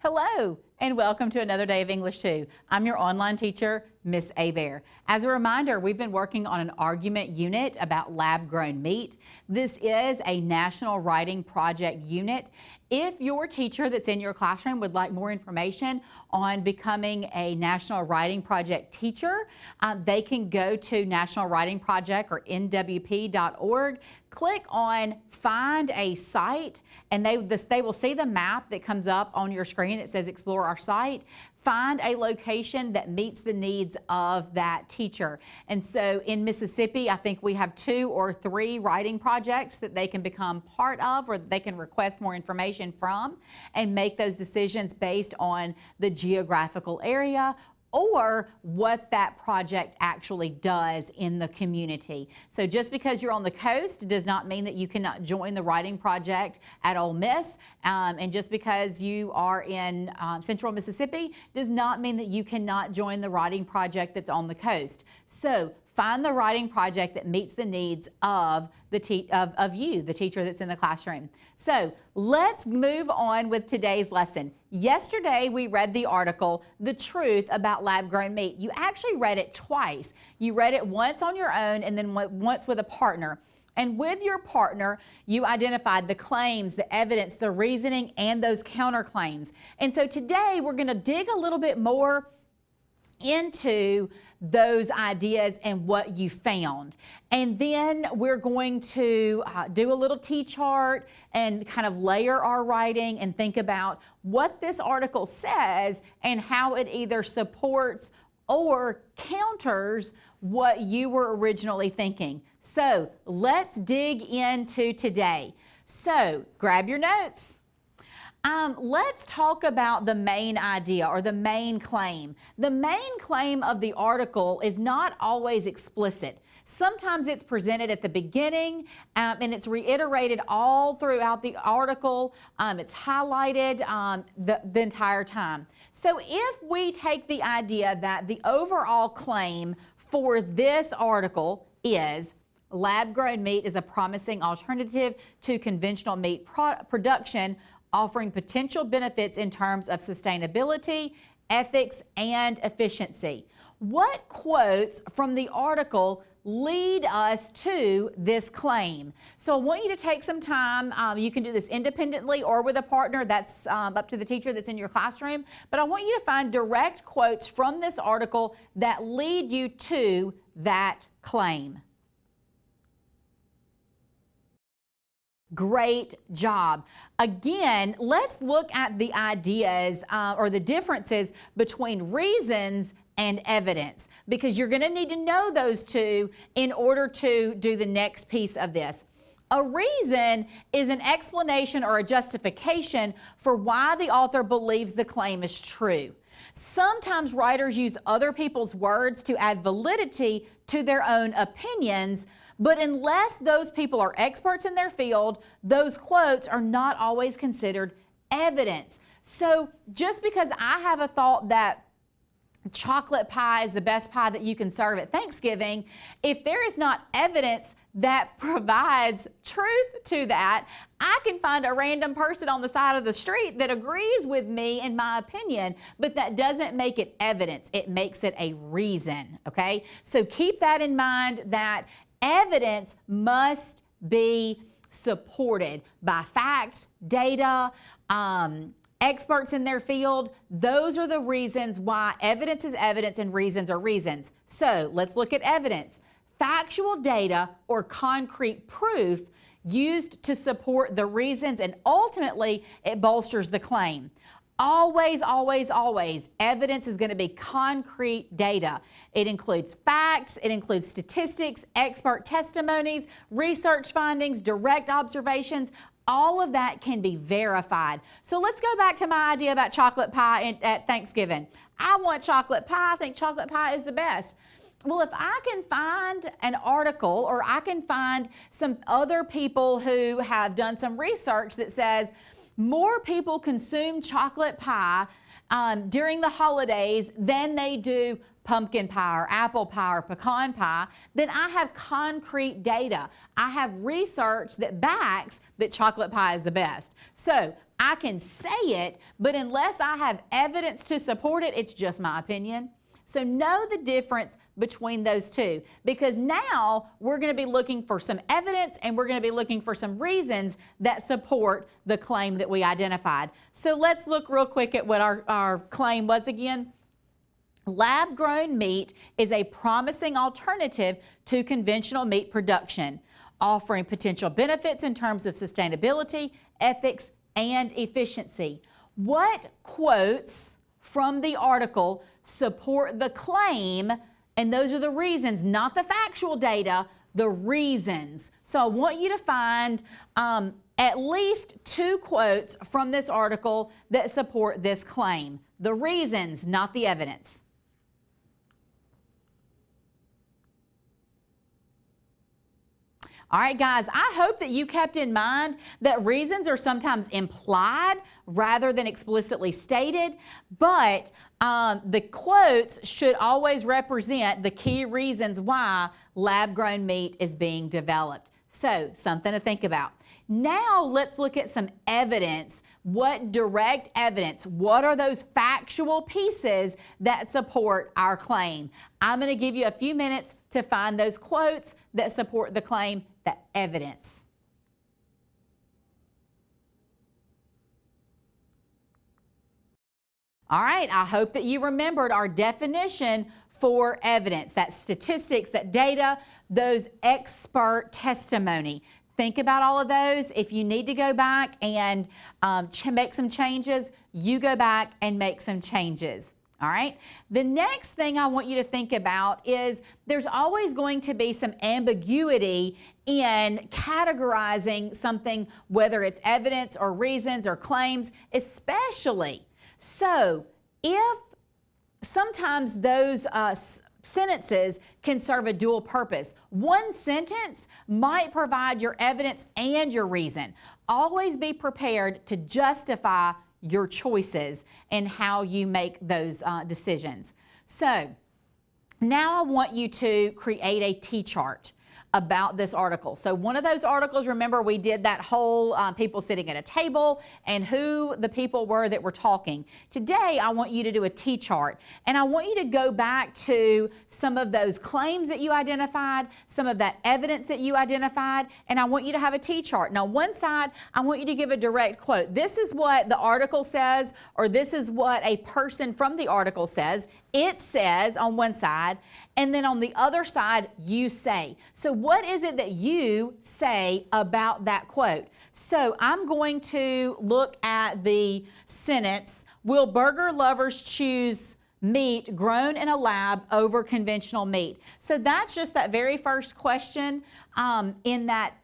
Hello, and welcome to another day of English 2. I'm your online teacher, Miss Abear. As a reminder, we've been working on an argument unit about lab-grown meat. This is a National Writing Project unit. If your teacher that's in your classroom would like more information on becoming a National Writing Project teacher, they can go to National Writing Project or nwp.org, click on Find a Site, and they will see the map that comes up on your screen that says Explore Our Site. Find a location that meets the needs of that teacher. And so in Mississippi, I think we have 2 or 3 writing projects that they can become part of, or they can request more information from and make those decisions based on the geographical area or what that project actually does in the community. So just because you're on the coast does not mean that you cannot join the writing project at Ole Miss, and just because you are in central Mississippi does not mean that you cannot join the writing project that's on the coast. So find the writing project that meets the needs of the teacher that's in the classroom. So let's move on with today's lesson. Yesterday we read the article, The Truth About Lab-Grown Meat. You actually read it twice. You read it once on your own and then once with a partner. And with your partner, you identified the claims, the evidence, the reasoning, and those counterclaims. And so today we're going to dig a little bit more into those ideas and what you found. And then we're going to do a little T-chart and kind of layer our writing and think about what this article says and how it either supports or counters what you were originally thinking. So let's dig into today. So grab your notes. Let's talk about the main idea or the main claim. The main claim of the article is not always explicit. Sometimes it's presented at the beginning and it's reiterated all throughout the article. It's highlighted the entire time. So if we take the idea that the overall claim for this article is lab-grown meat is a promising alternative to conventional meat production, offering potential benefits in terms of sustainability, ethics, and efficiency. What quotes from the article lead us to this claim? So I want you to take some time. You can do this independently or with a partner. That's up to the teacher that's in your classroom. But I want you to find direct quotes from this article that lead you to that claim. Great job. Again, let's look at the ideas or the differences between reasons and evidence, because you're going to need to know those two in order to do the next piece of this. A reason is an explanation or a justification for why the author believes the claim is true. Sometimes writers use other people's words to add validity to their own opinions, but unless those people are experts in their field, those quotes are not always considered evidence. So just because I have a thought that chocolate pie is the best pie that you can serve at Thanksgiving, if there is not evidence that provides truth to that, I can find a random person on the side of the street that agrees with me in my opinion, but that doesn't make it evidence. It makes it a reason, okay? So keep that in mind, that evidence must be supported by facts, data, experts in their field. Those are the reasons why evidence is evidence and reasons are reasons. So let's look at evidence. Factual data or concrete proof used to support the reasons, and ultimately it bolsters the claim. Always, always, always, evidence is going to be concrete data. It includes facts, it includes statistics, expert testimonies, research findings, direct observations. All of that can be verified. So let's go back to my idea about chocolate pie at Thanksgiving. I want chocolate pie. I think chocolate pie is the best. Well, if I can find an article or I can find some other people who have done some research that says more people consume chocolate pie during the holidays than they do pumpkin pie or apple pie or pecan pie, then I have concrete data. I have research that backs that chocolate pie is the best. So I can say it, but unless I have evidence to support it, it's just my opinion. So know the difference between those two, because now we're going to be looking for some evidence and we're going to be looking for some reasons that support the claim that we identified. So let's look real quick at what our claim was again. Lab-grown meat is a promising alternative to conventional meat production, offering potential benefits in terms of sustainability, ethics, and efficiency. What quotes from the article support the claim? And those are the reasons, not the factual data, the reasons. So I want you to find at least 2 quotes from this article that support this claim. The reasons, not the evidence. All right, guys, I hope that you kept in mind that reasons are sometimes implied rather than explicitly stated, but the quotes should always represent the key reasons why lab-grown meat is being developed. So, something to think about. Now, let's look at some evidence. What direct evidence? What are those factual pieces that support our claim? I'm going to give you a few minutes to find those quotes that support the claim, the evidence. All right, I hope that you remembered our definition for evidence. That's statistics, that data, those expert testimony. Think about all of those. If you need to go back and make some changes, you go back and make some changes. All right. The next thing I want you to think about is there's always going to be some ambiguity in categorizing something, whether it's evidence or reasons or claims, especially. So if sometimes those sentences can serve a dual purpose. One sentence might provide your evidence and your reason. Always be prepared to justify your choices and how you make those decisions. So now I want you to create a T-chart about this article. So one of those articles, remember we did that whole people sitting at a table and who the people were that were talking. Today I want you to do a T-chart, and I want you to go back to some of those claims that you identified, some of that evidence that you identified, and I want you to have a T-chart. Now one side, I want you to give a direct quote. This is what the article says, or this is what a person from the article says. It says on one side, and then on the other side, you say. So what is it that you say about that quote? So I'm going to look at the sentence, will burger lovers choose meat grown in a lab over conventional meat? So that's just that very first question in that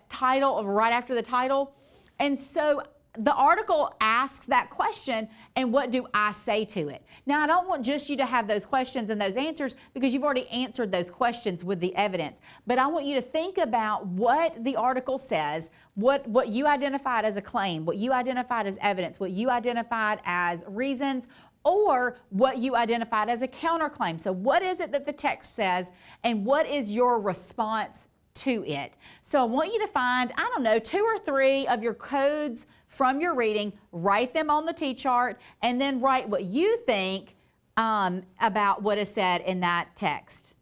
title, right after the title. And so the article asks that question, and what do I say to it? Now, I don't want just you to have those questions and those answers because you've already answered those questions with the evidence. But I want you to think about what the article says, what you identified as a claim, what you identified as evidence, what you identified as reasons, or what you identified as a counterclaim. So what is it that the text says, and what is your response to it? So I want you to find, I don't know, 2 or 3 of your codes from your reading, write them on the T-chart, and then write what you think about what is said in that text.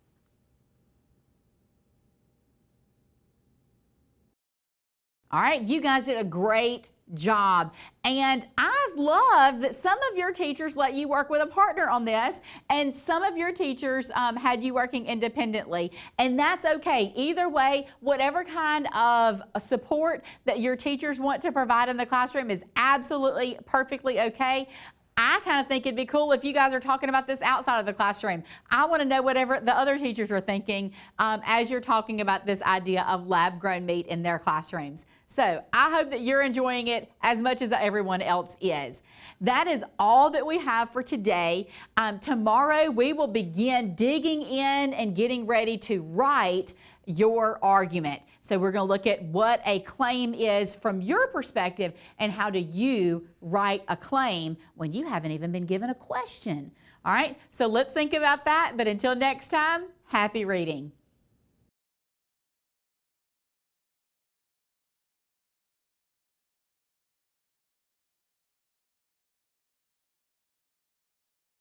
All right, you guys did a great job. And I love that some of your teachers let you work with a partner on this, and some of your teachers had you working independently. And that's okay. Either way, whatever kind of support that your teachers want to provide in the classroom is absolutely perfectly okay. I kind of think it'd be cool if you guys are talking about this outside of the classroom. I want to know whatever the other teachers are thinking as you're talking about this idea of lab-grown meat in their classrooms. So I hope that you're enjoying it as much as everyone else is. That is all that we have for today. Tomorrow we will begin digging in and getting ready to write your argument. So we're going to look at what a claim is from your perspective and how do you write a claim when you haven't even been given a question. All right, so let's think about that. But until next time, happy reading.